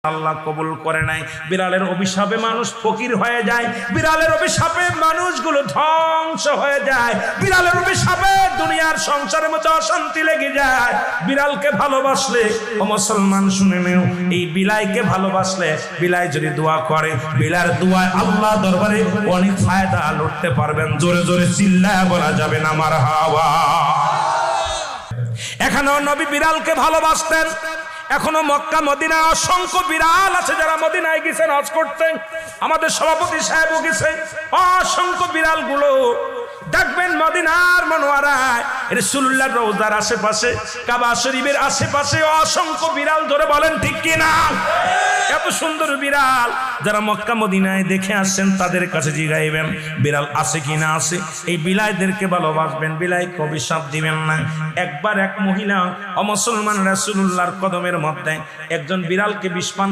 আল্লাহ কবুল করে নাই। বিড়ালের অভিশাপে মানুষ ফকির হয়ে যায়, বিড়ালের অভিশাপে মানুষগুলো ধ্বংস হয়ে যায়, বিড়ালের অভিশাপে দুনিয়ার সংসারের মধ্যে অশান্তি লেগে যায়। বিড়ালকে ভালোবাসলে ও মুসলমান শুনে নেও, এই বিলাইকে ভালোবাসলে বিলাই যদি দোয়া করে, বিলার দোয়ায় আল্লাহ দরবারে অনেক ফায়দা লুটতে পারবেন। জোরে জোরে চিল্লায় বলা যাবে না মারহাবা। এখানেও নবী বিড়ালকে ভালোবাসতেন। এখনো মক্কা মদিনা অসংখ্য বিড়াল আছে যারা মদিনায় গেছেন হজ করতে। আমাদের সভাপতি সাহেবও গেছে। অসংখ্য বিড়াল গুলো দেখবেন মদিনার মনোয়ারায় রাসূলুল্লাহর রওজার আশেপাশে, কাবা শরীফের আশেপাশে অসংখ্য বিড়াল। ধরে বলেন ঠিক কি না? এত সুন্দর বিড়াল যারা মক্কা মদিনায় দেখে আসছেন তাদের কাছে জিগাইবেন বিড়াল আছে কি না আছে। এই বিলাইদেরকে ভালোবাসবেন, বিলাইকে অভিশাপ দিবেন না। একবার এক মহিলা অমুসলমান রাসূলুল্লাহর কদমের মধ্যে একজন বিড়ালকে বিষ পান